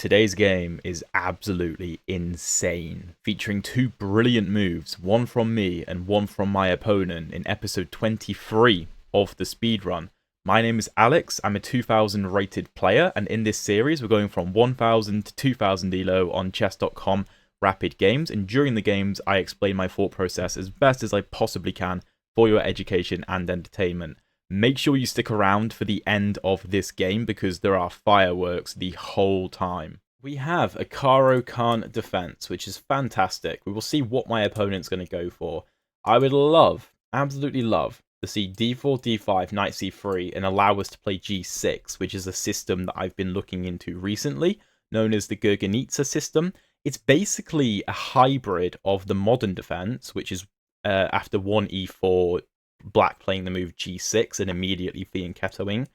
Today's game is absolutely insane, featuring two brilliant moves, one from me and one from my opponent in episode 23 of the speedrun. My name is Alex, I'm a 2000 rated player, and in this series we're going from 1000 to 2000 elo on chess.com rapid games, and during the games I explain my thought process as best as I possibly can for your education and entertainment. Make sure you stick around for the end of this game because there are fireworks the whole time. We have a Caro Kann defense, which is fantastic. We will see what my opponent's going to go for. I would love, absolutely love, to see d4, d5, knight c3 and allow us to play g6, which is a system that I've been looking into recently, known as the Gurgenitsa system. It's basically a hybrid of the modern defense, which is after 1e4, black playing the move g6 and immediately fianchettoing.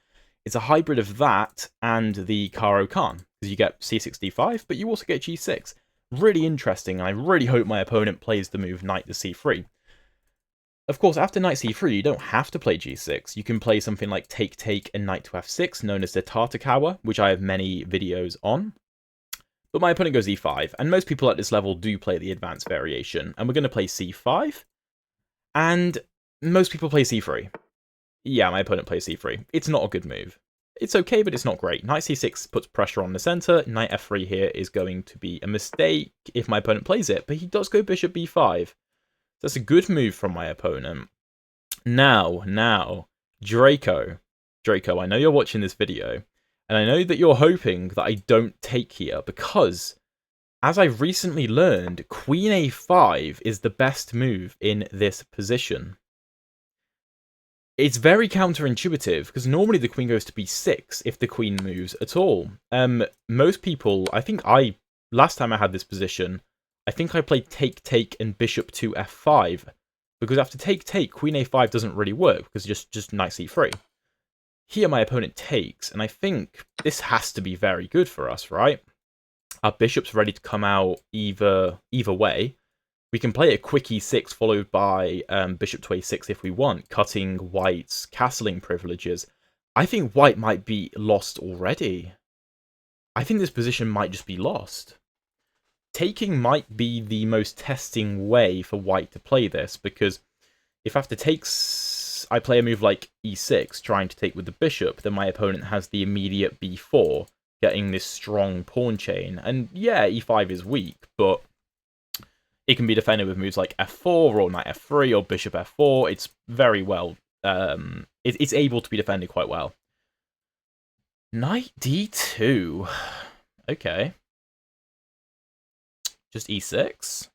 It's a hybrid of that and the Caro Kann, because you get c6, d5, but you also get g6. Really interesting, and I really hope my opponent plays the move knight to c3. Of course, after knight c3, you don't have to play g6. You can play something like take and knight to f6, known as the Tartakawa, which I have many videos on. But my opponent goes e5, and most people at this level do play the advanced variation, and we're going to play c5, and most people play c3. Yeah, my opponent plays c3. It's not a good move. It's okay, but it's not great. Knight c6 puts pressure on the center. Knight f3 here is going to be a mistake if my opponent plays it, but he does go bishop b5. That's a good move from my opponent. Now, Draco, I know you're watching this video, and I know that you're hoping that I don't take here, because as I've recently learned, queen a5 is the best move in this position. It's very counterintuitive, because normally the queen goes to b6 if the queen moves at all. Most people, last time I had this position, I think I played take and bishop to f5, because after take, queen a5 doesn't really work, because just knight c3. Here my opponent takes, and I think this has to be very good for us, right? Our bishop's ready to come out either way. We can play a quick e6 followed by bishop to a6 if we want, cutting white's castling privileges. I think white might be lost already. I think this position might just be lost. Taking might be the most testing way for white to play this, because if after takes I play a move like e6, trying to take with the bishop, then my opponent has the immediate b4, getting this strong pawn chain. And yeah, e5 is weak, but it can be defended with moves like f4 or knight f3 or bishop f4. It's very well, it's able to be defended quite well. Knight d2. Okay. Just e6.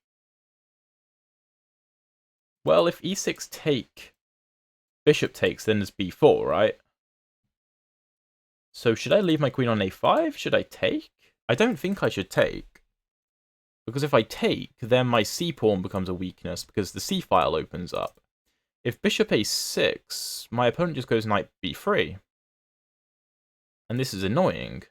Well, if e6 take, bishop takes, then there's b4, right? So should I leave my queen on a5? Should I take? I don't think I should take. Because if I take, then my c-pawn becomes a weakness, because the c-file opens up. If bishop a6, my opponent just goes knight b3. And this is annoying.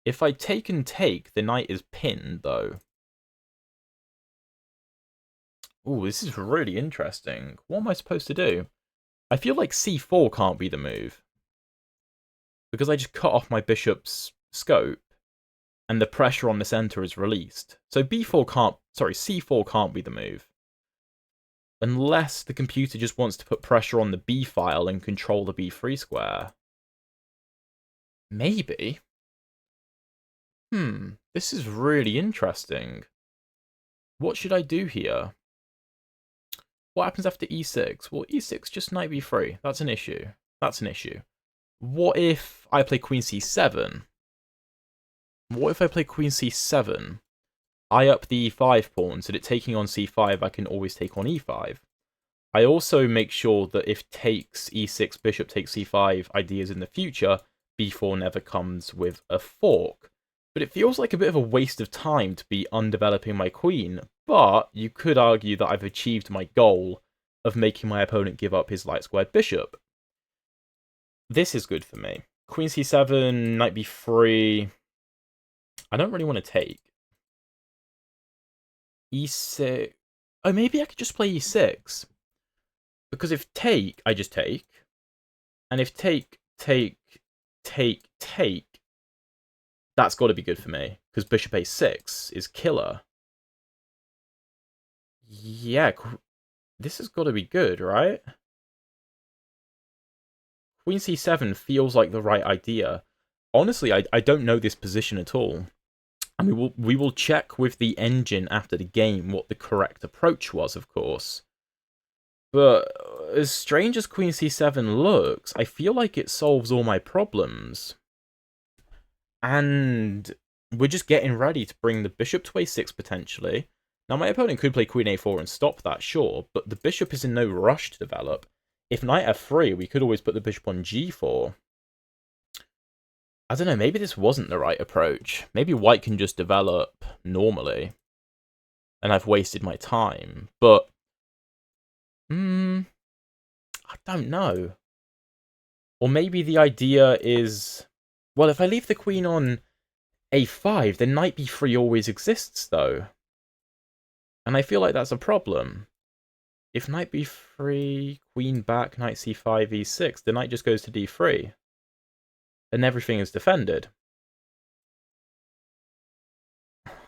If I take and take, the knight is pinned, though. Ooh, this is really interesting. What am I supposed to do? I feel like c4 can't be the move, because I just cut off my bishop's scope, and the pressure on the center is released. So c4 can't be the move. Unless the computer just wants to put pressure on the b file and control the b3 square. Maybe. This is really interesting. What should I do here? What happens after e6? Well, e6, just knight b3. That's an issue. What if I play queen c7? What if I play queen c7? I up the e5 pawn, so that taking on c5, I can always take on e5. I also make sure that if takes e6, bishop takes c5 ideas in the future, b4 never comes with a fork. But it feels like a bit of a waste of time to be undeveloping my queen, but you could argue that I've achieved my goal of making my opponent give up his light-squared bishop. This is good for me. Queen c7, knight b3. I don't really want to take. e6. Oh, maybe I could just play e6. Because if take, I just take. And if take, take, that's got to be good for me, because bishop a6 is killer. Yeah, this has got to be good, right? Queen c7 feels like the right idea. Honestly, I don't know this position at all. And we will check with the engine after the game what the correct approach was, of course. But as strange as Queen c7 looks, I feel like it solves all my problems. And we're just getting ready to bring the bishop to a6 potentially. Now, my opponent could play Queen a4 and stop that, sure, but the bishop is in no rush to develop. If knight f3, we could always put the bishop on g4. I don't know, maybe this wasn't the right approach. Maybe white can just develop normally. And I've wasted my time. But, I don't know. Or maybe the idea is, well, if I leave the queen on a5, then knight b3 always exists, though. And I feel like that's a problem. If knight b3, queen back, knight c5, e6, the knight just goes to d3. And everything is defended.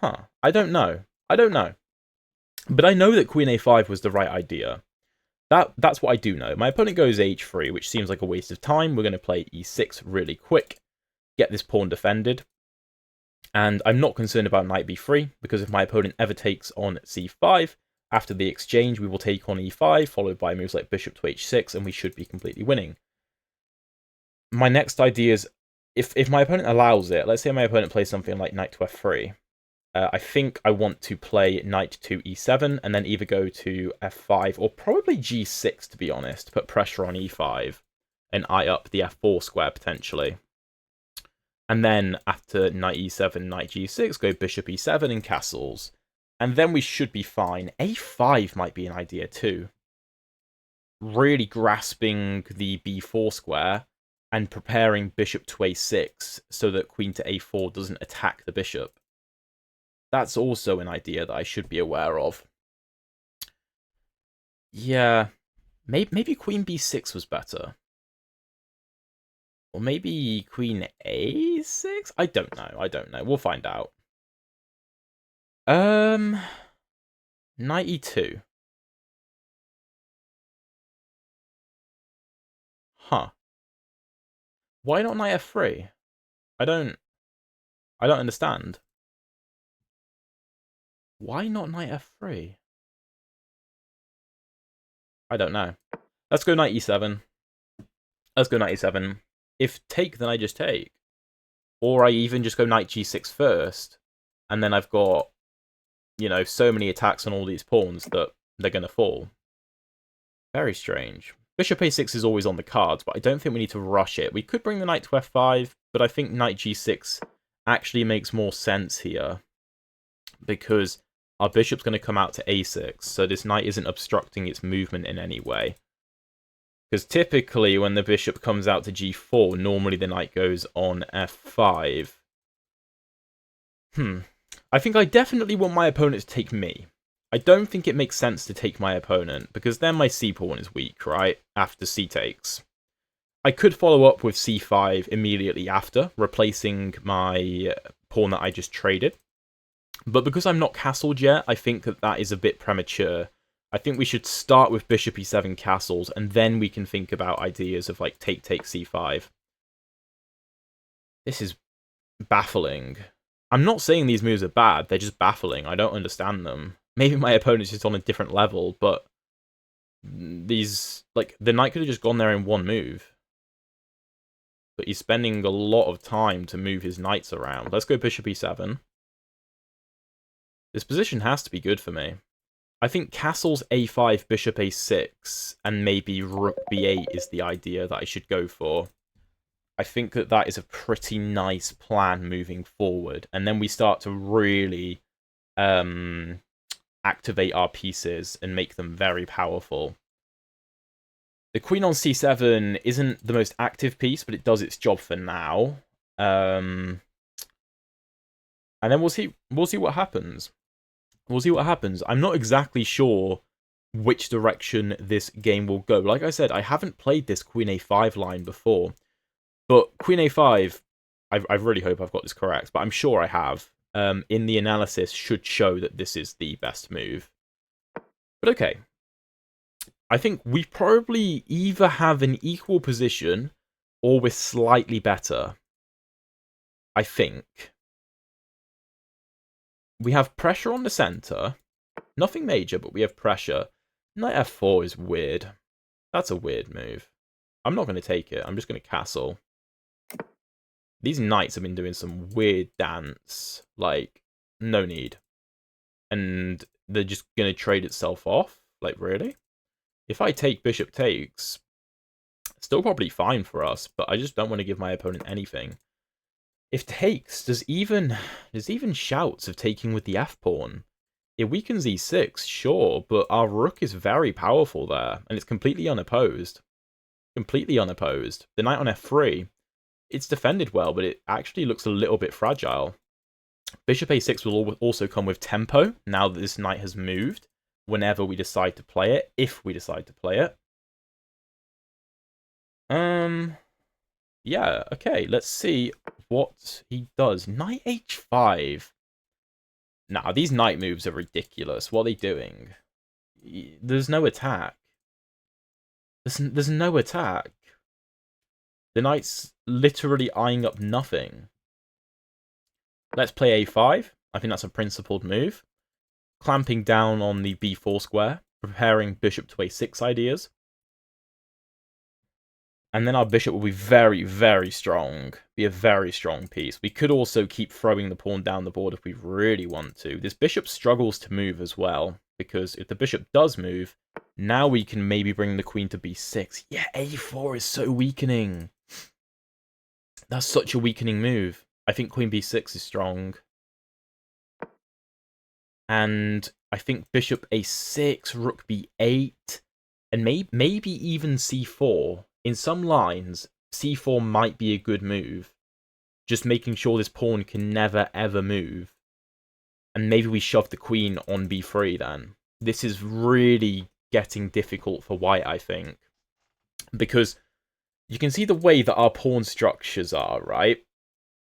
Huh. I don't know. But I know that queen a5 was the right idea. That's what I do know. My opponent goes h3, which seems like a waste of time. We're going to play e6 really quick. Get this pawn defended. And I'm not concerned about knight b3, because if my opponent ever takes on c5, after the exchange, we will take on e5, followed by moves like bishop to h6, and we should be completely winning. My next idea is, if my opponent allows it, let's say my opponent plays something like knight to f3, I think I want to play knight to e7, and then either go to f5, or probably g6, to be honest, to put pressure on e5, and eye up the f4 square, potentially. And then, after knight e7, knight g6, go bishop e7 and castles. And then we should be fine. a5 might be an idea, too. Really grasping the b4 square, and preparing bishop to a6, so that queen to a4 doesn't attack the bishop. That's also an idea that I should be aware of. Yeah, maybe queen b6 was better. Or maybe queen a6? I don't know. We'll find out. Knight e2. Huh. Why not knight f3? I don't understand. Why not knight f3? I don't know. Let's go knight e7. If take, then I just take. Or I even just go knight g6 first. And then I've got, so many attacks on all these pawns that they're going to fall. Very strange. Bishop a6 is always on the cards, but I don't think we need to rush it. We could bring the knight to f5, but I think knight g6 actually makes more sense here. Because our bishop's going to come out to a6, so this knight isn't obstructing its movement in any way. Because typically, when the bishop comes out to g4, normally the knight goes on f5. I think I definitely want my opponent to take me. I don't think it makes sense to take my opponent, because then my c-pawn is weak, right? After c takes. I could follow up with c5 immediately after, replacing my pawn that I just traded. But because I'm not castled yet, I think that is a bit premature. I think we should start with bishop e7 castles, and then we can think about ideas of, like, take c5. This is baffling. I'm not saying these moves are bad, they're just baffling. I don't understand them. Maybe my opponent's just on a different level, but these, like, the knight could have just gone there in one move. But he's spending a lot of time to move his knights around. Let's go bishop e7. This position has to be good for me. I think castles a5, bishop a6, and maybe rook b8 is the idea that I should go for. I think that is a pretty nice plan moving forward. And then we start to really activate our pieces and make them very powerful. The queen on c7 isn't the most active piece, but it does its job for now. And then we'll see what happens. I'm not exactly sure which direction this game will go. Like I said, I haven't played this queen a5 line before. But queen a5, I really hope I've got this correct, but I'm sure I have, in the analysis should show that this is the best move. But okay. I think we probably either have an equal position or we're slightly better. I think. We have pressure on the center. Nothing major, but we have pressure. Knight f4 is weird. That's a weird move. I'm not going to take it. I'm just going to castle. These knights have been doing some weird dance. Like, no need. And they're just going to trade itself off. Like, really? If I take bishop takes, still probably fine for us, but I just don't want to give my opponent anything. If takes, there's even shouts of taking with the f-pawn. It weakens e6, sure, but our rook is very powerful there, and it's completely unopposed. Completely unopposed. The knight on f3, it's defended well, but it actually looks a little bit fragile. Bishop a6 will also come with tempo, now that this knight has moved, whenever we decide to play it, if we decide to play it. Yeah, okay, let's see what he does. Knight h5. Nah, these knight moves are ridiculous. What are they doing? There's no attack. There's no attack. The knight's literally eyeing up nothing. Let's play a5. I think that's a principled move. Clamping down on the b4 square. Preparing bishop to a6 ideas. And then our bishop will be very, very strong. Be a very strong piece. We could also keep throwing the pawn down the board if we really want to. This bishop struggles to move as well, because if the bishop does move, now we can maybe bring the queen to b6. Yeah, a4 is so weakening. That's such a weakening move. I think queen b6 is strong. And I think bishop a6, rook b8, and maybe even c4. In some lines, c4 might be a good move. Just making sure this pawn can never, ever move. And maybe we shove the queen on b3 then. This is really getting difficult for white, I think. Because you can see the way that our pawn structures are, right?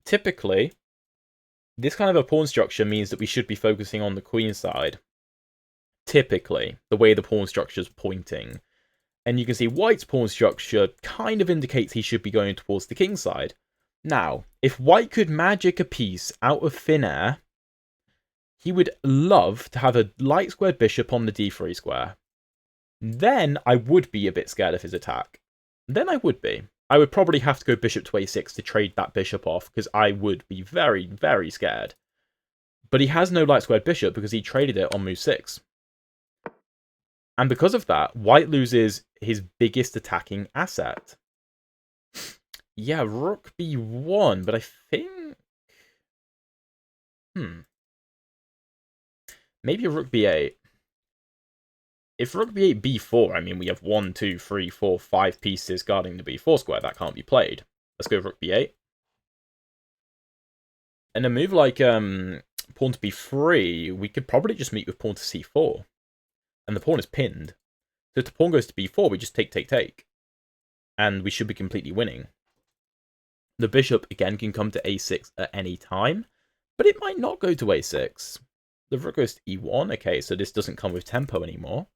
Typically, this kind of a pawn structure means that we should be focusing on the queen side. Typically, the way the pawn structure is pointing. And you can see white's pawn structure kind of indicates he should be going towards the king side. Now, if white could magic a piece out of thin air, he would love to have a light squared bishop on the d3 square. Then I would be a bit scared of his attack. Then I would be. I would probably have to go bishop to a6 to trade that bishop off, because I would be very, very scared. But he has no light squared bishop because he traded it on move 6. And because of that, white loses his biggest attacking asset. Yeah, rook b1, but I think... Maybe a rook b8. If rook b8, b4, I mean, we have 1, 2, 3, 4, 5 pieces guarding the b4 square. That can't be played. Let's go rook b8. And a move like pawn to b3, we could probably just meet with pawn to c4. And the pawn is pinned. So if the pawn goes to b4, we just take. And we should be completely winning. The bishop, again, can come to a6 at any time. But it might not go to a6. The rook goes to e1. Okay, so this doesn't come with tempo anymore.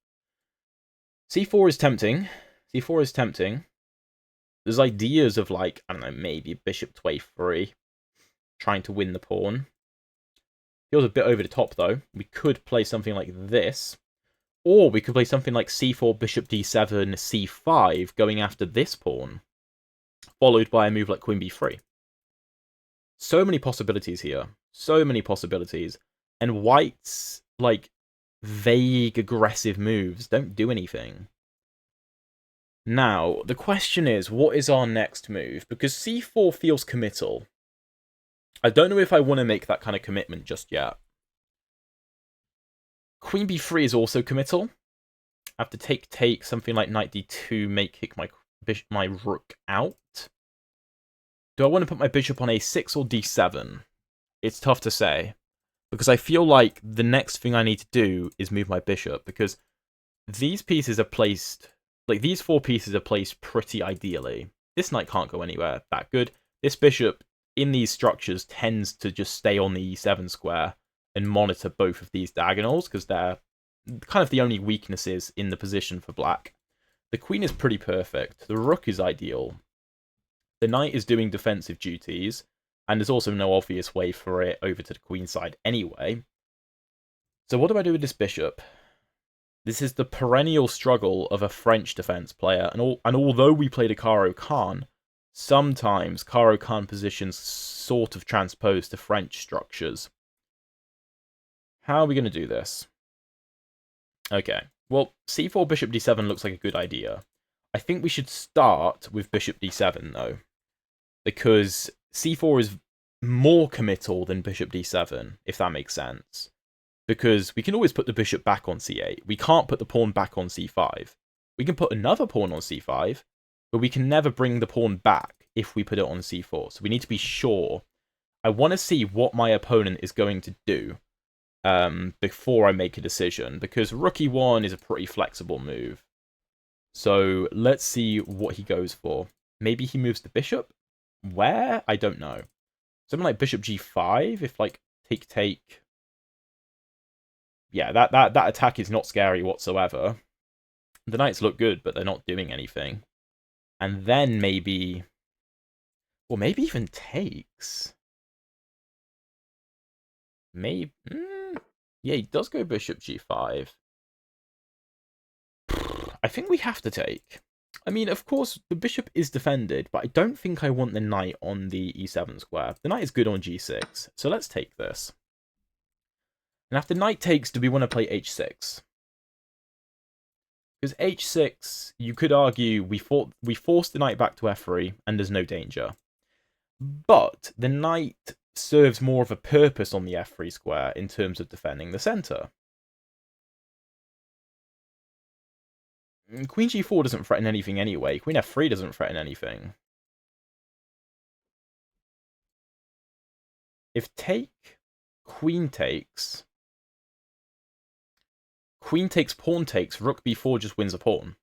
c4 is tempting. c4 is tempting. There's ideas of, like, I don't know, maybe bishop to a3. Trying to win the pawn. Feels a bit over the top, though. We could play something like this. Or we could play something like c4, bishop d7, c5, going after this pawn. Followed by a move like queen b3. So many possibilities here. So many possibilities. And white's, like, vague, aggressive moves don't do anything. Now, the question is, what is our next move? Because c4 feels committal. I don't know if I want to make that kind of commitment just yet. Queen b3 is also committal. I have to take, something like knight d2, may kick my rook out. Do I want to put my bishop on a6 or d7? It's tough to say. Because I feel like the next thing I need to do is move my bishop. Because these pieces are placed... Like, these 4 pieces are placed pretty ideally. This knight can't go anywhere that good. This bishop in these structures tends to just stay on the e7 square and monitor both of these diagonals because they're kind of the only weaknesses in the position for black. The queen is pretty perfect. The rook is ideal. The knight is doing defensive duties, and there's also no obvious way for it over to the queen side anyway. So what do I do with this bishop? This is the perennial struggle of a French defense player, and although we played a Caro Kann, sometimes Caro Kann positions sort of transpose to French structures. How are we going to do this? Okay, well, c4 bishop d7 looks like a good idea. I think we should start with bishop d7, though, because c4 is more committal than bishop d7, if that makes sense. Because we can always put the bishop back on c8. We can't put the pawn back on c5. We can put another pawn on c5, but we can never bring the pawn back if we put it on c4. So we need to be sure. I want to see what my opponent is going to do before I make a decision, because rook e1 is a pretty flexible move. So let's see what he goes for. Maybe he moves the bishop? Where? I don't know. Something like bishop g5, if like take. Yeah, that attack is not scary whatsoever. The knights look good, but they're not doing anything. And then maybe... Well, maybe even takes. Maybe... Yeah, he does go bishop g5. I think we have to take. I mean, of course, the bishop is defended, but I don't think I want the knight on the e7 square. The knight is good on g6, so let's take this. And after knight takes, do we want to play h6? Because h6, you could argue we forced the knight back to f3, and there's no danger. But the knight serves more of a purpose on the f3 square in terms of defending the center. Queen g4 doesn't threaten anything anyway. Queen f3 doesn't threaten anything. If take, queen takes, pawn takes, rook b4 just wins a pawn.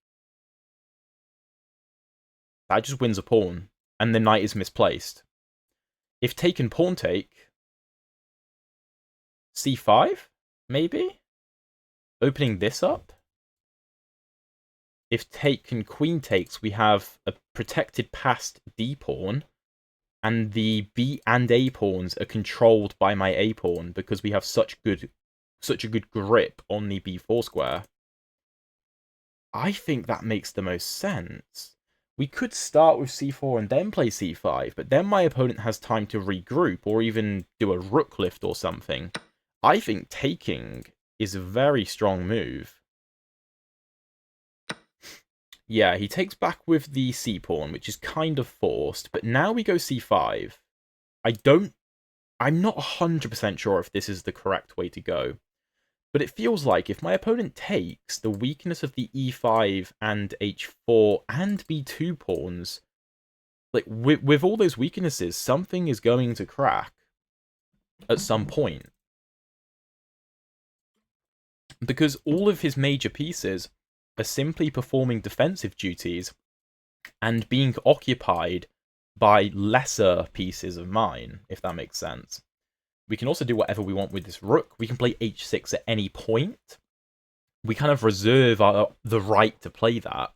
That just wins a pawn, and the knight is misplaced. If taken pawn take, c5, maybe? Opening this up? If taken queen takes, we have a protected passed d pawn, and the b and a pawns are controlled by my a pawn because we have such a good grip on the b4 square. I think that makes the most sense. We could start with c4 and then play c5, but then my opponent has time to regroup or even do a rook lift or something. I think taking is a very strong move. Yeah, he takes back with the c-pawn, which is kind of forced, but now we go c5. I'm not 100% sure if this is the correct way to go, but it feels like if my opponent takes, the weakness of the e5 and h4 and b2 pawns, like with all those weaknesses, something is going to crack at some point. Because all of his major pieces are simply performing defensive duties and being occupied by lesser pieces of mine, if that makes sense. We can also do whatever we want with this rook. We can play h6 at any point. We kind of reserve the right to play that.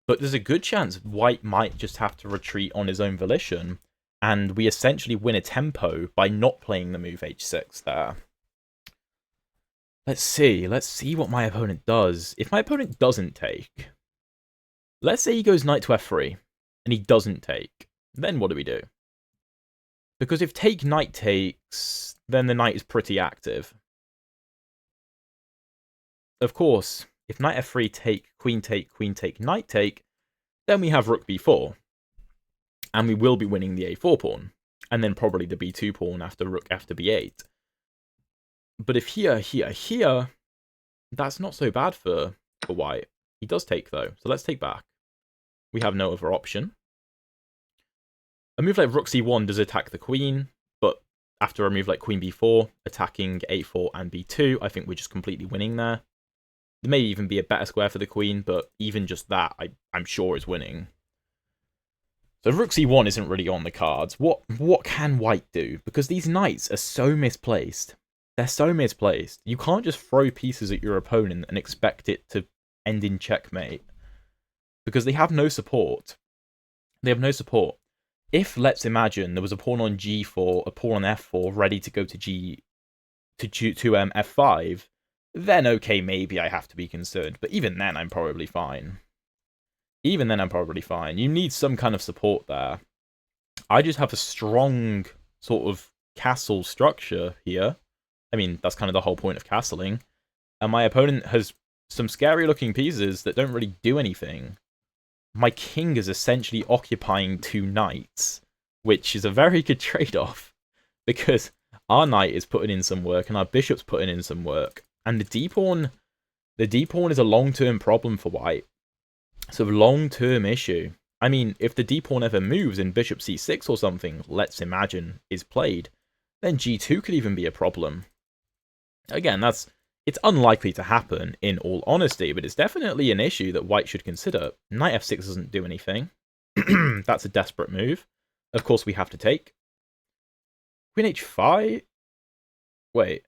But there's a good chance white might just have to retreat on his own volition, and we essentially win a tempo by not playing the move h6 there. Let's see what my opponent does. If my opponent doesn't take, let's say he goes knight to f3, and he doesn't take, then what do we do? Because if take knight takes, then the knight is pretty active. Of course, if knight f3 take, queen take, knight take, then we have rook b4. And we will be winning the a4 pawn, and then probably the b2 pawn after rook after b8. But if here, that's not so bad for white. He does take, though, so let's take back. We have no other option. A move like rook c1 does attack the queen, but after a move like queen b4, attacking a4 and b2, I think we're just completely winning there. There may even be a better square for the queen, but even just that, I'm sure is winning. So rook c1 isn't really on the cards. What can white do? Because these knights are so misplaced. They're so misplaced. You can't just throw pieces at your opponent and expect it to end in checkmate. Because they have no support. They have no support. If, let's imagine, there was a pawn on g4, a pawn on f4, ready to go to f5, then okay, maybe I have to be concerned. But even then, I'm probably fine. Even then, I'm probably fine. You need some kind of support there. I just have a strong sort of castle structure here. I mean, that's kind of the whole point of castling. And my opponent has some scary looking pieces that don't really do anything. My king is essentially occupying 2 knights, which is a very good trade-off, because our knight is putting in some work and our bishop's putting in some work. And the d-pawn is a long-term problem for white. It's a long-term issue. I mean, if the d-pawn ever moves and bishop c6 or something, let's imagine, is played, then g2 could even be a problem. Again, it's unlikely to happen, in all honesty, but it's definitely an issue that white should consider. Knight f6 doesn't do anything. That's a desperate move. Of course, we have to take. Queen h5? Wait.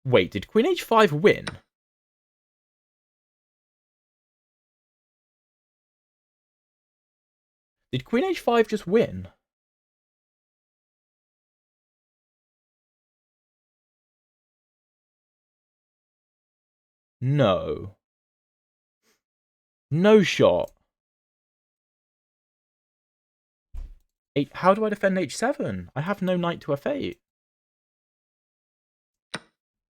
Wait, did Queen h5 win? Did Queen h5 just win? No. No shot. How do I defend h7? I have no knight to f8.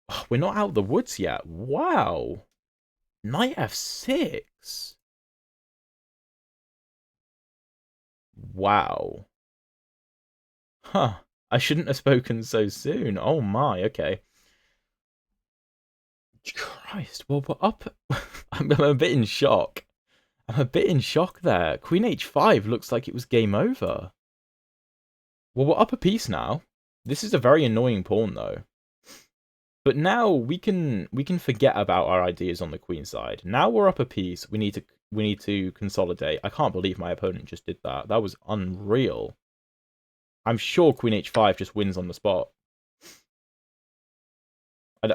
Oh, we're not out of the woods yet. Wow. Knight f6. Wow. Huh. I shouldn't have spoken so soon. Oh my, okay. Christ, well, we're up. I'm a bit in shock. I'm a bit in shock there. Queen h5 looks like it was game over. Well, we're up a piece now. This is a very annoying pawn, though. But now we can forget about our ideas on the queen side. Now we're up a piece. We need to consolidate. I can't believe my opponent just did that. That was unreal. I'm sure Queen h5 just wins on the spot.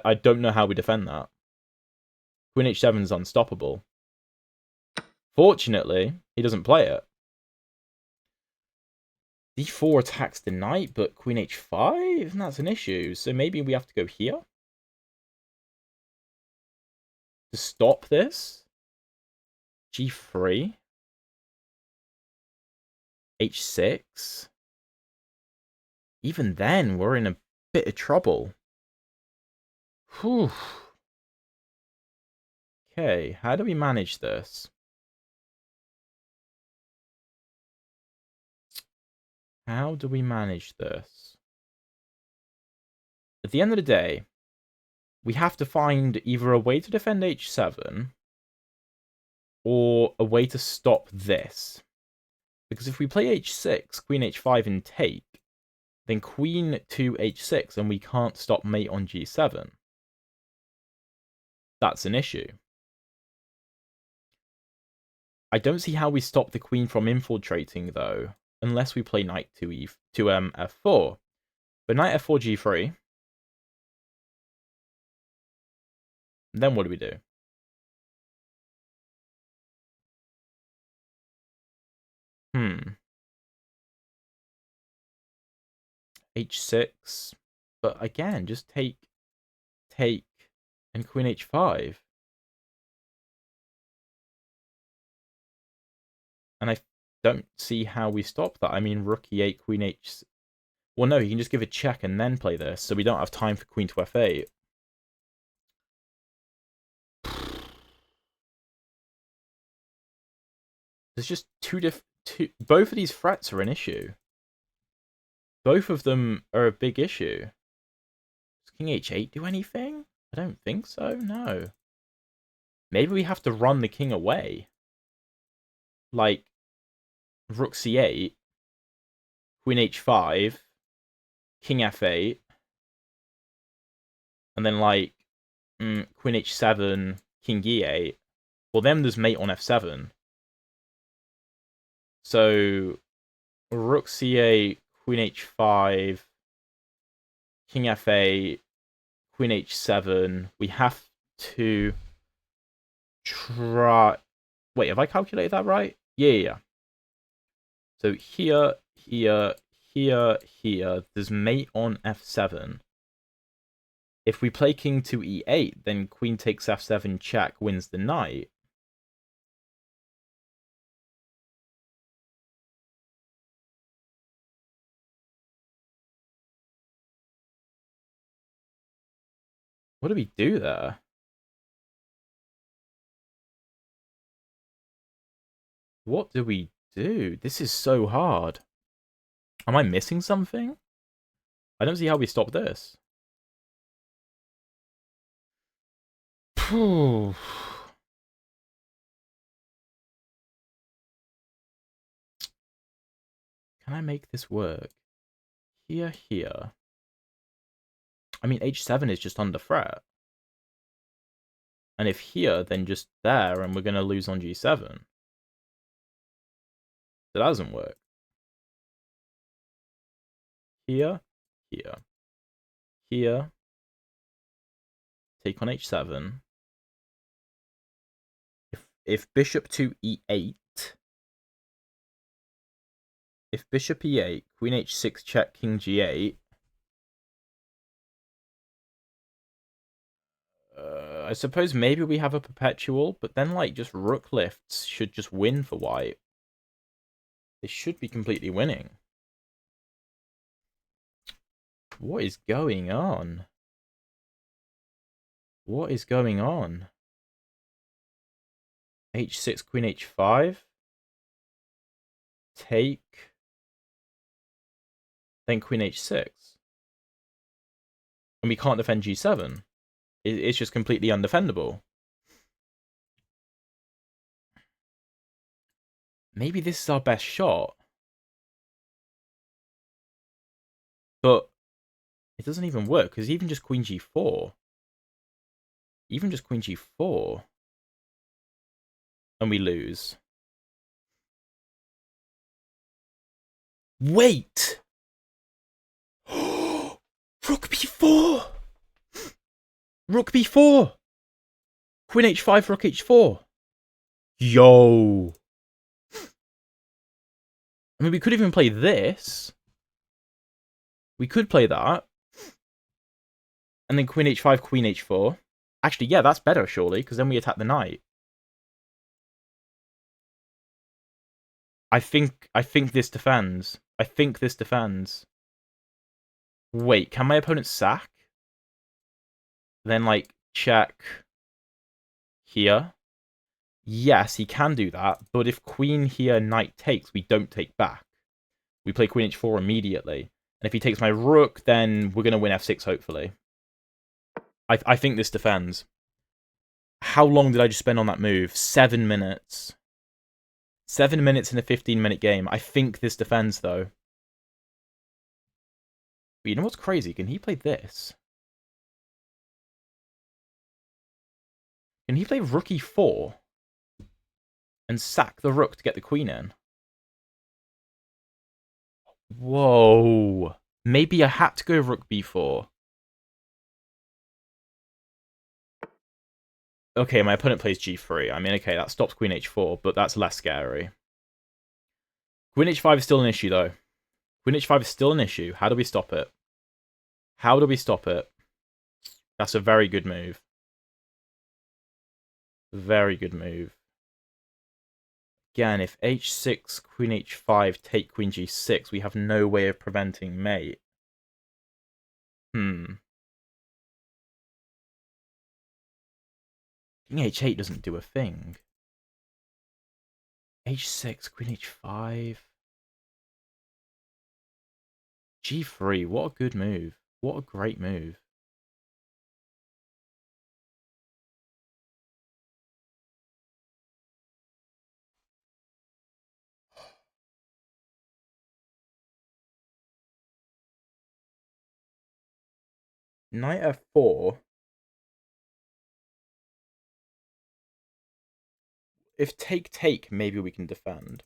I don't know how we defend that. Queen h7 is unstoppable. Fortunately, he doesn't play it. d4 attacks the knight, but Queen h5? That's an issue. So maybe we have to go here to stop this. g3. h6. Even then, we're in a bit of trouble. Whew. Okay, how do we manage this? How do we manage this? At the end of the day, we have to find either a way to defend h7 or a way to stop this. Because if we play h6, queen h5 and take, then queen to h6 and we can't stop mate on g7. That's an issue. I don't see how we stop the queen from infiltrating, though, unless we play knight to f4. But knight f4 g3. Then what do we do? h6. But again, just take, and queen h5. And I don't see how we stop that. I mean, rook e8, queen h... Well, no, you can just give a check and then play this, so we don't have time for queen to f8. There's just both of these threats are an issue. Both of them are a big issue. Does king h8 do anything? I don't think so, no. Maybe we have to run the king away. Like, rook c8, queen h5, king f8, and then like queen h7, king e8. Well, then there's mate on f7. So rook c8, queen h5, king f8, queen h7. We have to try. Wait, have I calculated that right? Yeah. So here, here. There's mate on f7. If we play king to e8, then queen takes f7 check, wins the knight. What do we do there? What do we do? This is so hard. Am I missing something? I don't see how we stop this. Can I make this work? Here. I mean, h7 is just under threat. And if here, then just there, and we're going to lose on g7. So that doesn't work. Here. Take on h7. If bishop to e8. If bishop e8, queen h6 check, king g8. I suppose maybe we have a perpetual, but then like just rook lifts should just win for white. They should be completely winning. What is going on? What is going on? h6, queen h5. Take. Then queen h6. And we can't defend g7. It's just completely undefendable. Maybe this is our best shot. But it doesn't even work, because even just queen g4. Even just queen g4. And we lose. Wait! Rook b4! Rook b4! Queen h5, rook h4. Yo! I mean, we could even play this. We could play that. And then queen h5, queen h4. Actually, yeah, that's better, surely, because then we attack the knight. I think this defends. I think this defends. Wait, can my opponent sack? Then, like, check here? Yes, he can do that, but if queen here, knight takes, we don't take back. We play queen h4 immediately. And if he takes my rook, then we're going to win f6, hopefully. I think this defends. How long did I just spend on that move? 7 minutes. 7 minutes in a 15-minute game. I think this defends, though. But you know what's crazy? Can he play this? Can he play rook e4? And sack the rook to get the queen in? Whoa. Maybe I had to go rook b4. Okay, my opponent plays g3. I mean, okay, that stops queen h4, but that's less scary. Queen h5 is still an issue, though. Queen h5 is still an issue. How do we stop it? How do we stop it? That's a very good move. Very good move. Again, if h6, queen h5, take queen g6, we have no way of preventing mate. King h8 doesn't do a thing. h6, queen h5. g3, what a good move. What a great move. Knight f4. If take, maybe we can defend.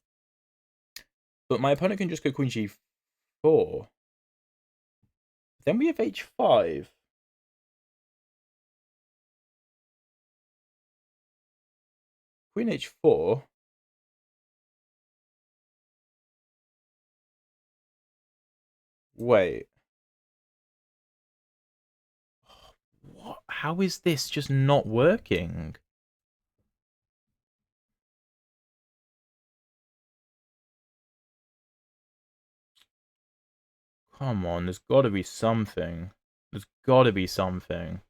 but my opponent can just go queen g4. Then we have h5. Queen h4. Wait. What? How is this just not working? Come on, there's got to be something. There's got to be something.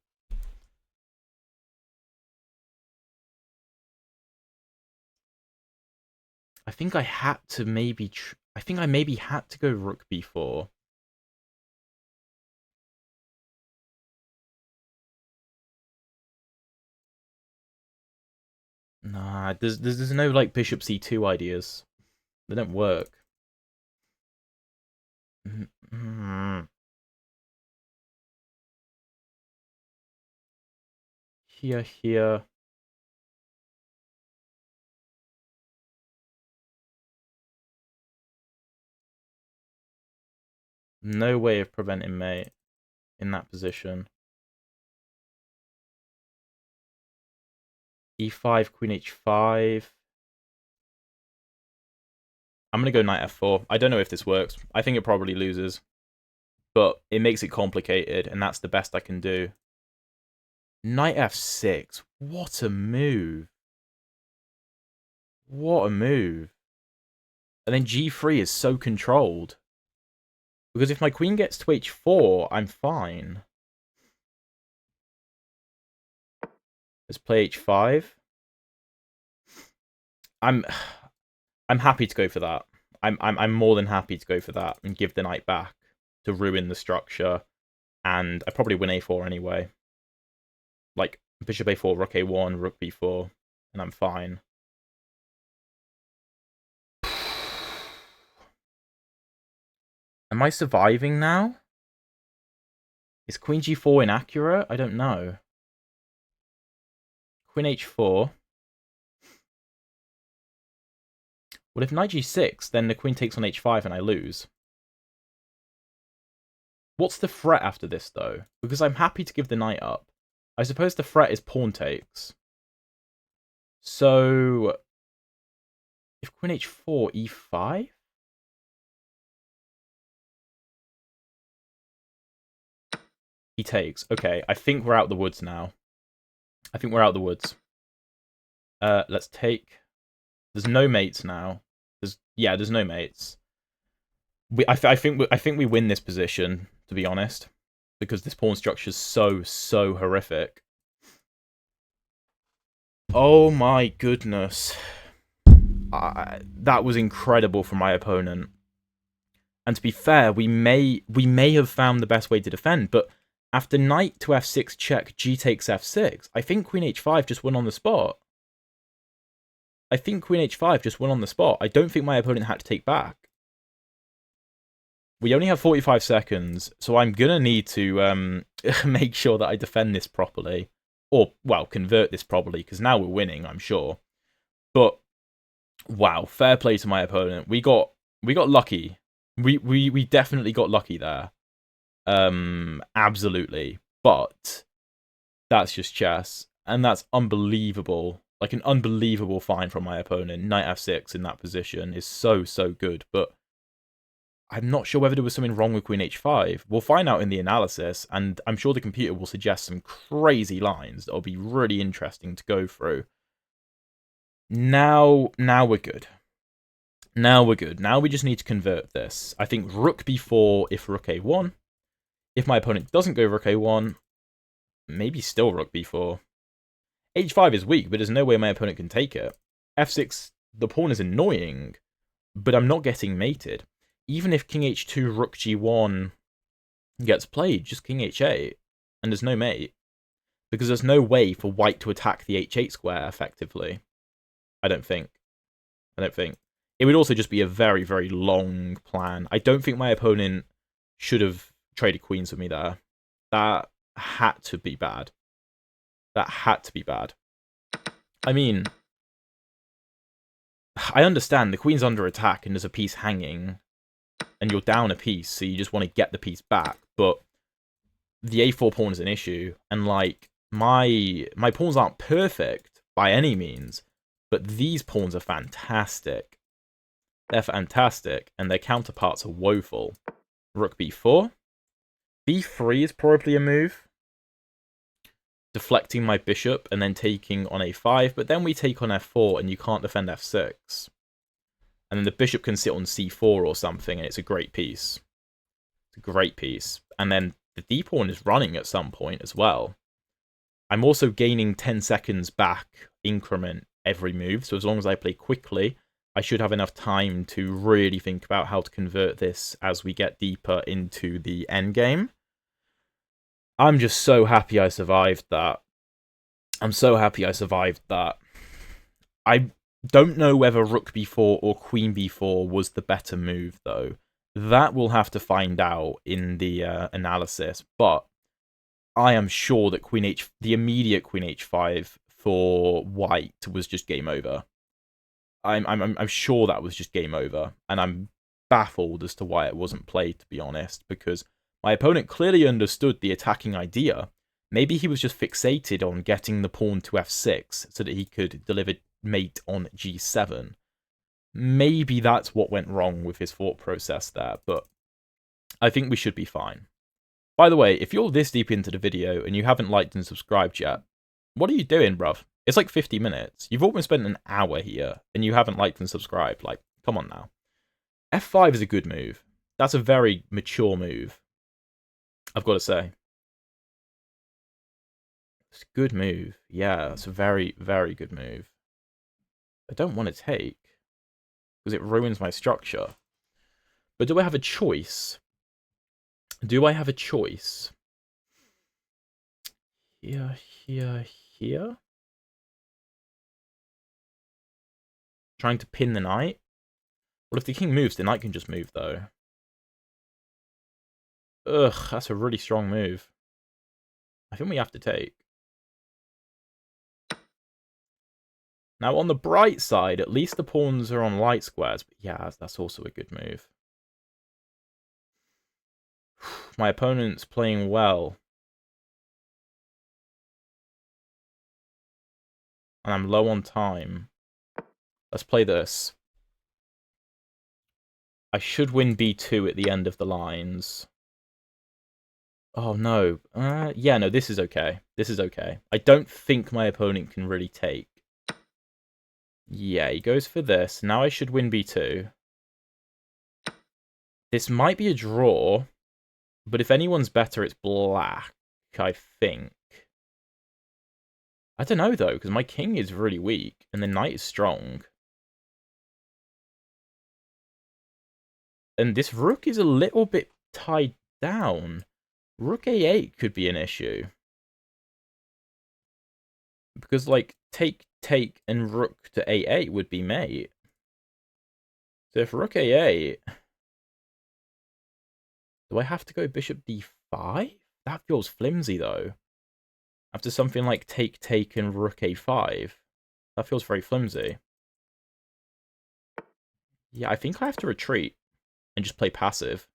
I think I had to maybe... I think I maybe had to go rook b4. Nah, there's no, like, bishop c2 ideas. They don't work. Here. No way of preventing mate in that position. e5, queen h5. I'm going to go knight f4. I don't know if this works. I think it probably loses. But it makes it complicated, and that's the best I can do. Knight f6. What a move. What a move. And then g3 is so controlled. Because if my queen gets to h4, I'm fine. Let's play h5. I'm happy to go for that. I'm more than happy to go for that and give the knight back to ruin the structure. And I probably win a4 anyway. Like, bishop a4, rook a1, rook b4, and I'm fine. Am I surviving now? Is queen g4 inaccurate? I don't know. Queen h4. Well, if knight g6, then the queen takes on h5 and I lose. What's the threat after this, though? Because I'm happy to give the knight up. I suppose the threat is pawn takes. So, if queen h4, e5? He takes. Okay, I think we're out the woods now. Let's take... There's no mates now. There's no mates. I think we win this position, to be honest, because this pawn structure is so horrific. Oh my goodness, that was incredible from my opponent. And to be fair, we may have found the best way to defend, but after knight to f6 check, g takes f6, I think queen h5 just won on the spot. I don't think my opponent had to take back. We only have 45 seconds, so I'm gonna need to make sure that I defend this properly. Or, well, convert this properly, because now we're winning, I'm sure. But, wow, fair play to my opponent. We got lucky. We definitely got lucky there. Absolutely. But, that's just chess. And that's unbelievable. Like, an unbelievable find from my opponent. Knight f6 in that position is so good. But I'm not sure whether there was something wrong with queen h5. We'll find out in the analysis, and I'm sure the computer will suggest some crazy lines that'll be really interesting to go through. Now we're good. Now we just need to convert this. I think rook b4 if rook a1. If my opponent doesn't go rook a1, maybe still rook b4. h5 is weak, but there's no way my opponent can take it. f6, the pawn is annoying, but I'm not getting mated. Even if king h2, rook g1 gets played, just king h8, and there's no mate. Because there's no way for white to attack the h8 square effectively. I don't think. It would also just be a very long plan. I don't think my opponent should have traded queens with me there. That had to be bad. I mean, I understand the queen's under attack and there's a piece hanging, and you're down a piece, so you just want to get the piece back. But the a4 pawn is an issue, and like my pawns aren't perfect by any means, but these pawns are fantastic. They're fantastic, and their counterparts are woeful. Rook b4. b3 is probably a move. Deflecting my bishop and then taking on a5, but then we take on f4 and you can't defend f6. And then the bishop can sit on c4 or something, and it's a great piece. It's a great piece. And then the d-pawn is running at some point as well. I'm also gaining 10 seconds back increment every move, so as long as I play quickly, I should have enough time to really think about how to convert this as we get deeper into the endgame. I'm just so happy I survived that. I'm so happy I survived that. I don't know whether rook b4 or queen b4 was the better move, though. That we'll have to find out in the analysis, but I am sure that the immediate queen h5 for white was just game over. I'm sure that was just game over, and I'm baffled as to why it wasn't played, to be honest, because my opponent clearly understood the attacking idea. Maybe he was just fixated on getting the pawn to f6 so that he could deliver mate on g7. Maybe that's what went wrong with his thought process there, but I think we should be fine. By the way, if you're this deep into the video and you haven't liked and subscribed yet, what are you doing, bruv? It's like 50 minutes. You've almost spent an hour here and you haven't liked and subscribed. Like, come on now. f5 is a good move. That's a very mature move, I've got to say. It's a good move. Yeah, it's a very, very good move. I don't want to take, because it ruins my structure. But do I have a choice? Do I have a choice? Here, here, here? Trying to pin the knight? Well, if the king moves, the knight can just move, though. Ugh, that's a really strong move. I think we have to take. Now, on the bright side, at least the pawns are on light squares. But yeah, that's also a good move. My opponent's playing well. And I'm low on time. Let's play this. I should win b2 at the end of the lines. Oh, no. Yeah, no, this is okay. This is okay. I don't think my opponent can really take. Yeah, he goes for this. Now I should win b2. This might be a draw, but if anyone's better, it's black, I think. I don't know, though, because my king is really weak, and the knight is strong. And this rook is a little bit tied down. Rook a8 could be an issue. Because, like, take, and rook to a8 would be mate. So if rook a8... Do I have to go bishop d5? That feels flimsy, though. After something like take, and rook a5. That feels very flimsy. Yeah, I think I have to retreat and just play passive.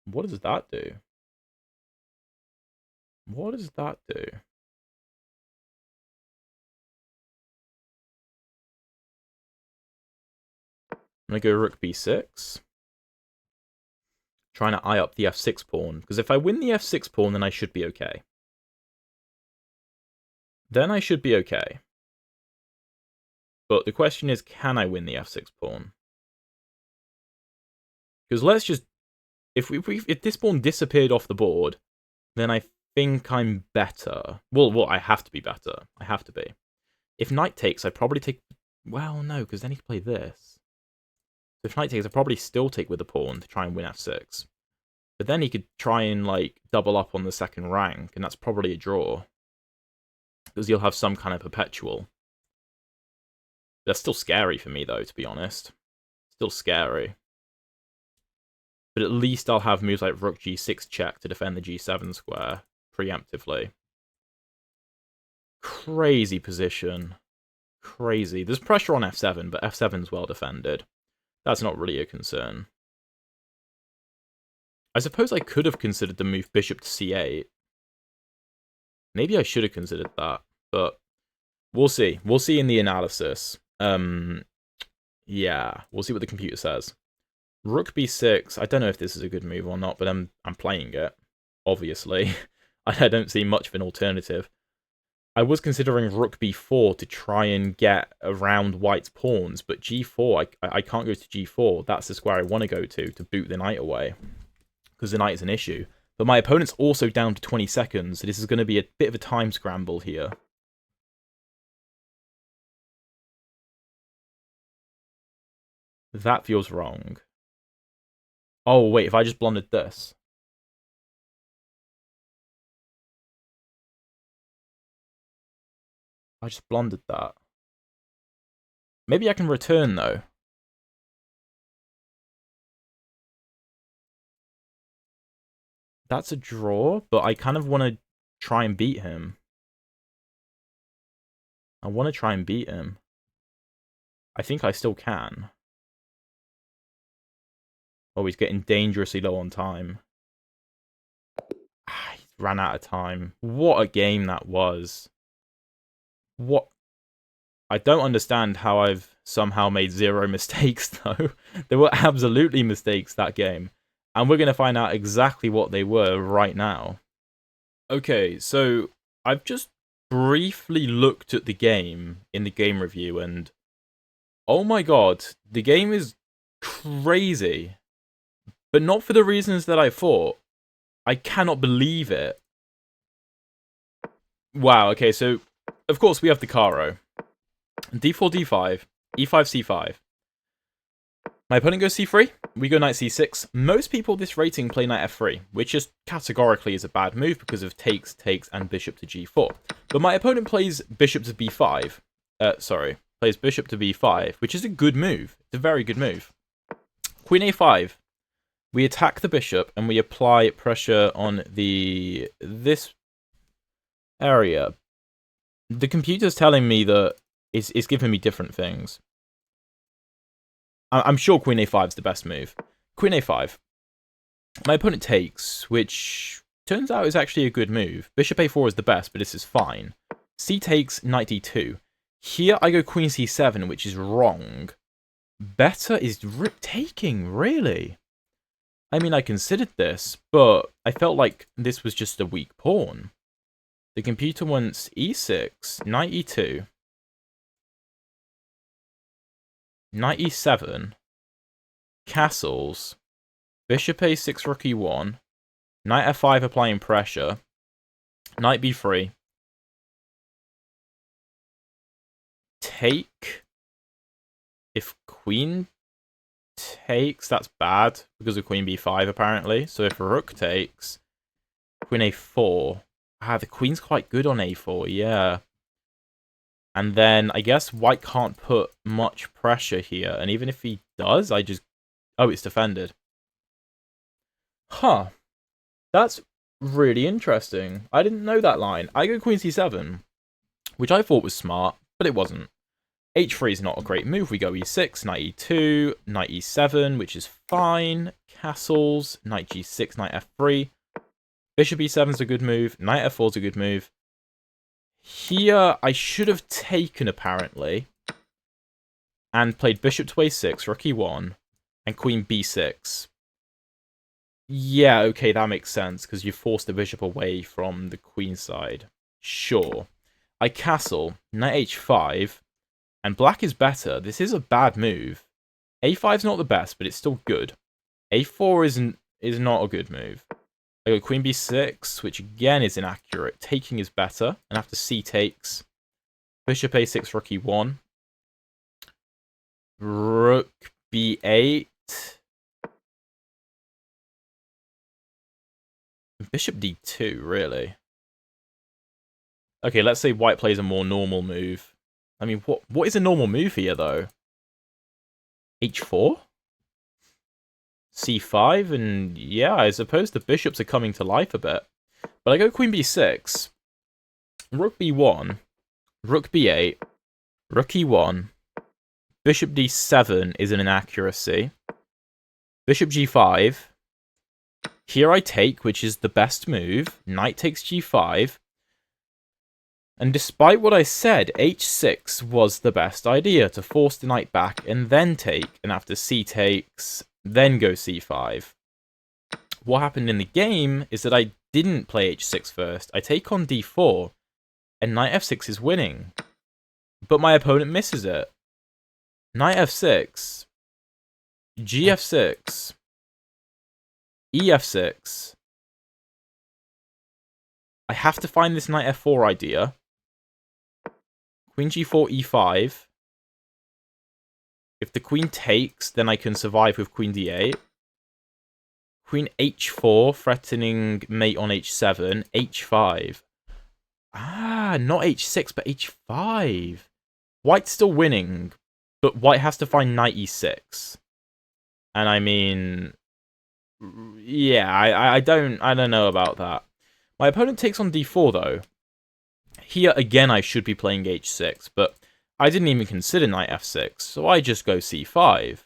What does that do? What does that do? I'm going to go rook b6. Trying to eye up the f6 pawn. Because if I win the f6 pawn, then I should be okay. Then I should be okay. But the question is, can I win the f6 pawn? Because let's just... If this pawn disappeared off the board, then I think I'm better. Well, I have to be better. I have to be. If knight takes, I'd probably take... Well, no, because then he could play this. So if knight takes, I'd probably still take with the pawn to try and win f6. But then he could try and, like, double up on the second rank, and that's probably a draw. Because you'll have some kind of perpetual. That's still scary for me, though, to be honest. Still scary. But at least I'll have moves like rook g6 check to defend the g7 square. preemptively. Crazy position. Crazy. There's pressure on f7, but f7's well defended. That's not really a concern. I suppose I could have considered the move bishop to c8. Maybe I should have considered that, but we'll see. We'll see in the analysis. Yeah, we'll see what the computer says. Rook b6. I don't know if this is a good move or not, but I'm playing it, obviously. I don't see much of an alternative. I was considering rook b4 to try and get around white's pawns, but g4, I can't go to g4. That's the square I want to go to boot the knight away, because the knight is an issue. But my opponent's also down to 20 seconds, so this is going to be a bit of a time scramble here. That feels wrong. Oh, wait, if I just blundered this. I just blundered that. Maybe I can return, though. That's a draw, but I kind of want to try and beat him. I want to try and beat him. I think I still can. Oh, he's getting dangerously low on time. He ran out of time. What a game that was. What? I don't understand how I've somehow made 0 mistakes, though. There were absolutely mistakes that game. And we're going to find out exactly what they were right now. Okay, so I've just briefly looked at the game in the game review, and oh my god, the game is crazy. But not for the reasons that I thought. I cannot believe it. Wow, okay, so of course we have the Caro. d4, d5, e5, c5. My opponent goes c3, we go knight c6. Most people this rating play knight f3, which just categorically is a bad move because of takes, and bishop to g4. But my opponent plays bishop to b5. Plays bishop to b5, which is a good move. It's a very good move. Queen a5. We attack the bishop and we apply pressure on this area. The computer's telling me that it's giving me different things. I'm sure queen a5 is the best move. Queen a5. My opponent takes, which turns out is actually a good move. Bishop a4 is the best, but this is fine. C takes, knight d2. Here I go queen c7, which is wrong. Better is taking, really? I mean, I considered this, but I felt like this was just a weak pawn. The computer wants e6, knight e2, knight e7, castles, bishop a6, rook e1, knight f5 applying pressure, knight b3, take. If queen takes, that's bad because of queen b5 apparently. So if rook takes, queen a4. The queen's quite good on a4, yeah. And then I guess white can't put much pressure here. And even if he does, I just... Oh, it's defended. Huh. That's really interesting. I didn't know that line. I go queen c7, which I thought was smart, but it wasn't. h3 is not a great move. We go e6, knight e2, knight e7, which is fine. Castles, knight g6, knight f3. Bishop e7 is a good move. Knight f4 is a good move. Here, I should have taken, apparently, and played bishop to a6, rook e1, and queen b6. Yeah, okay, that makes sense, because you force the bishop away from the queen side. Sure. I castle, knight h5, and black is better. This is a bad move. a5 is not the best, but it's still good. a4 is not a good move. I go queen b6, which again is inaccurate. Taking is better. And after c takes, bishop a6, rook e1. Rook b8. Bishop d2, really? Okay, let's say white plays a more normal move. I mean, what is a normal move here, though? h4? c5, and yeah, I suppose the bishops are coming to life a bit. But I go queen b6, rook b1, rook b8, rook e1, bishop d7 is an inaccuracy, bishop g5, here I take, which is the best move, knight takes g5, and despite what I said, h6 was the best idea, to force the knight back and then take, and after c takes, then go c5. What happened in the game is that I didn't play h6 first, I take on d4, and knight f6 is winning. But my opponent misses it. Knight f6, gf6, ef6. I have to find this knight f4 idea. Queen g4, e5. If the queen takes, then I can survive with queen d8. Queen h4, threatening mate on h7. h5. Ah, not h6, but h5. White's still winning, but white has to find knight e6. And I mean, yeah, I don't know about that. My opponent takes on d4 though. Here again, I should be playing h6, but I didn't even consider knight f6, so I just go c5.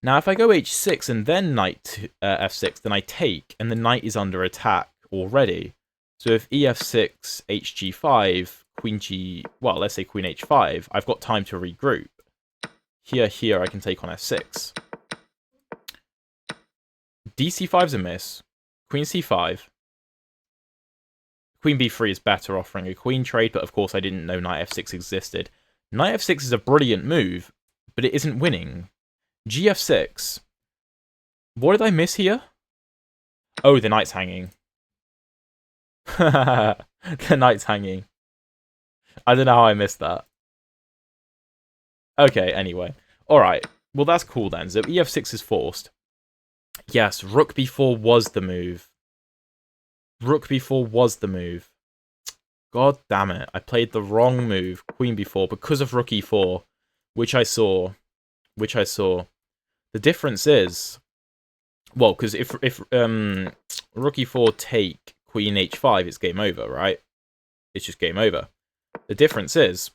Now, if I go h6 and then knight f6, then I take, and the knight is under attack already. So if ef6, hg5, queen g... well, let's say queen h5, I've got time to regroup. Here, I can take on f6. dc5's a miss. Queen c5. Queen b3 is better, offering a queen trade, but of course I didn't know knight f6 existed. Knight f6 is a brilliant move, but it isn't winning. gf6. What did I miss here? Oh, the knight's hanging. The knight's hanging. I don't know how I missed that. Okay, anyway. Alright, well that's cool then. So ef6 is forced. Yes, rook b4 was the move. Rook b4 was the move. God damn it. I played the wrong move, queen b4, because of rook e4, which I saw. The difference is, well, because if rook e4 take queen h5, it's game over, right? It's just game over. The difference is,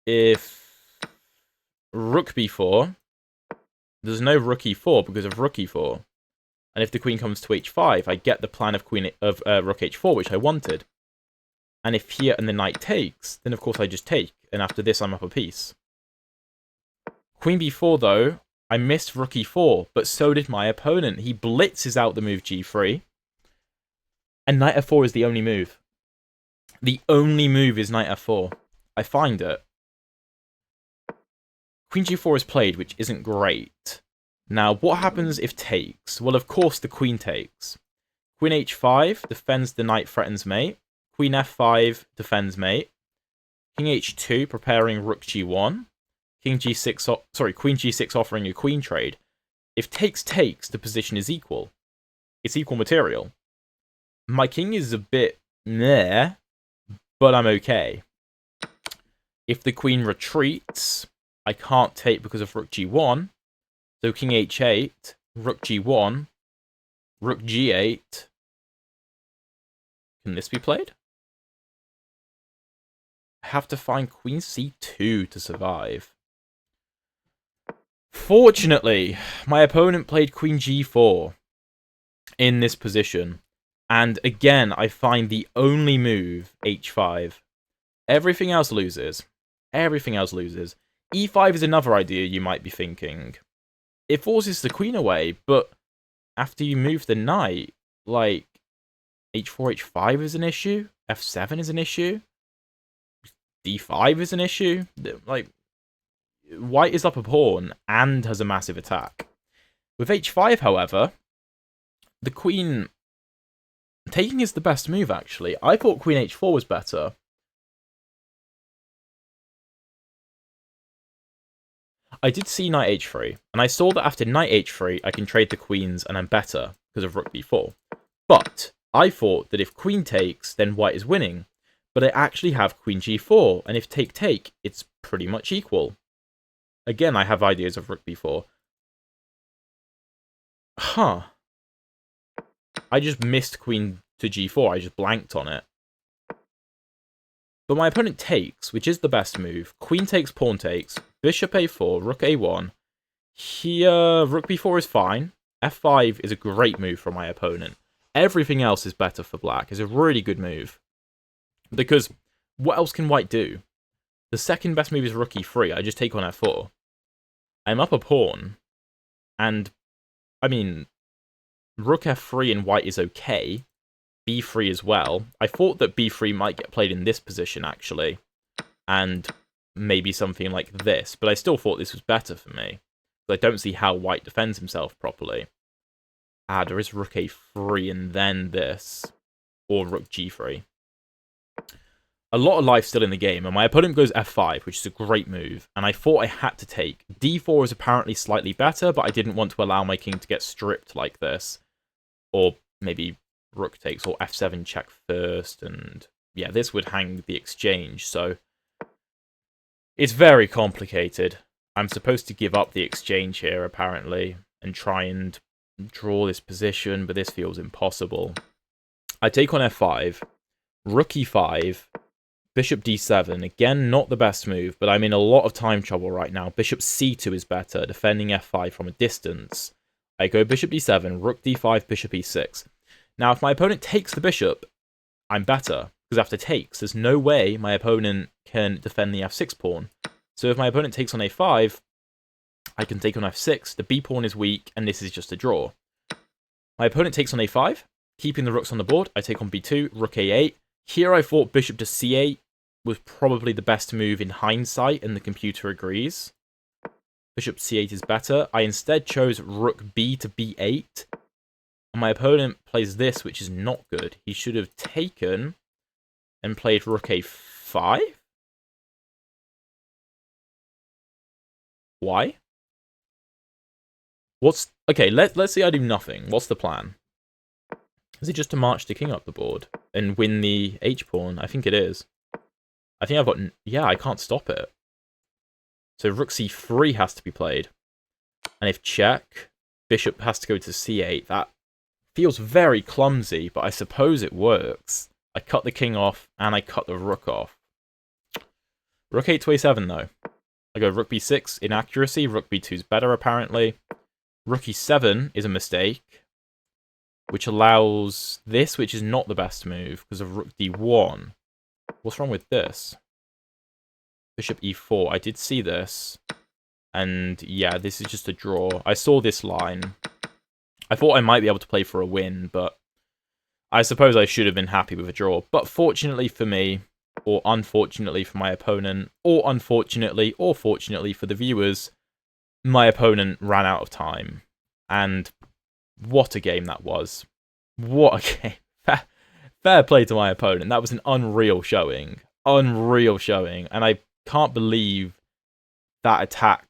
if rook b4, there's no rook e4 because of rook e4. And if the queen comes to h5, I get the plan of rook h4, which I wanted. And if here and the knight takes, then of course I just take. And after this, I'm up a piece. Queen b4, though, I missed rook e4, but so did my opponent. He blitzes out the move g3. And knight f4 is the only move. The only move is knight f4. I find it. Queen g4 is played, which isn't great. Now, what happens if takes? Well, of course, the queen takes. Queen h5 defends the knight, threatens mate. Queen f5 defends mate. King h2 preparing rook g1. Queen g6 offering a queen trade. If takes, the position is equal. It's equal material. My king is a bit meh, but I'm okay. If the queen retreats, I can't take because of rook g1. So king h8, rook g1, rook g8. Can this be played? I have to find queen c2 to survive. Fortunately, my opponent played queen g4 in this position. And again, I find the only move, h5. Everything else loses. Everything else loses. e5 is another idea you might be thinking. It forces the queen away, but after you move the knight, like, h4, h5 is an issue, f7 is an issue, d5 is an issue. Like, white is up a pawn and has a massive attack. With h5, however, the queen taking is the best move, actually. I thought queen h4 was better. I did see knight h3, and I saw that after knight h3, I can trade the queens and I'm better because of rook b4. But I thought that if queen takes, then white is winning. But I actually have queen g4, and if take, it's pretty much equal. Again, I have ideas of rook b4. Huh. I just missed queen to g4. I just blanked on it. But my opponent takes, which is the best move. Queen takes, pawn takes, bishop a4, rook a1. Here, rook b4 is fine. f5 is a great move from my opponent. Everything else is better for black. It's a really good move. Because what else can white do? The second best move is rook e3. I just take on f4. I'm up a pawn. And, I mean, rook f3 in white is okay. b3 as well. I thought that b3 might get played in this position, actually. And maybe something like this. But I still thought this was better for me. I don't see how white defends himself properly. There is rook a3 and then this. Or rook g3. A lot of life still in the game, and my opponent goes f5, which is a great move, and I thought I had to take. d4 is apparently slightly better, but I didn't want to allow my king to get stripped like this. Or maybe rook takes, or f7 check first, and yeah, this would hang the exchange, so it's very complicated. I'm supposed to give up the exchange here, apparently, and try and draw this position, but this feels impossible. I take on f5, rook e5, bishop d7. Again, not the best move, but I'm in a lot of time trouble right now. Bishop c2 is better, defending f5 from a distance. I go bishop d7, rook d5, bishop e6. Now, if my opponent takes the bishop, I'm better, because after takes, there's no way my opponent can defend the f6 pawn. So if my opponent takes on a5, I can take on f6, the b pawn is weak, and this is just a draw. My opponent takes on a5, keeping the rooks on the board. I take on b2, rook a8. Here I thought bishop to c8 was probably the best move in hindsight, and the computer agrees. Bishop c8 is better. I instead chose rook b to b8. And my opponent plays this, which is not good. He should have taken and played rook a5? Why? Okay, let's say I do nothing. What's the plan? Is it just to march the king up the board and win the h-pawn? I think it is. I think I've got... Yeah, I can't stop it. So rook c3 has to be played. And if check, bishop has to go to c8. That feels very clumsy, but I suppose it works. I cut the king off, and I cut the rook off. Rook 8 to a7, though. I go rook b6, inaccuracy. Rook b2 is better, apparently. Rook e7 is a mistake, which allows this, which is not the best move, because of rook d1. What's wrong with this? Bishop e4. I did see this. And yeah, this is just a draw. I saw this line. I thought I might be able to play for a win, but I suppose I should have been happy with a draw. But fortunately for me, or unfortunately for my opponent, or unfortunately, or fortunately for the viewers, my opponent ran out of time. And what a game that was. What a game. Fair play to my opponent. That was an unreal showing. Unreal showing. And I can't believe that attack,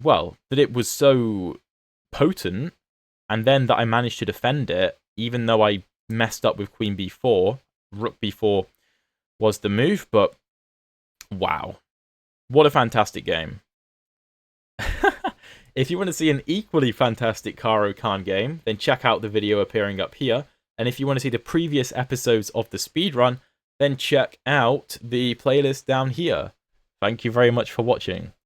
well, that it was so potent, and then that I managed to defend it, even though I messed up with queen b4. Rook b4 was the move, but wow. What a fantastic game. If you want to see an equally fantastic Caro Kann game, then check out the video appearing up here. And if you want to see the previous episodes of the speedrun, then check out the playlist down here. Thank you very much for watching.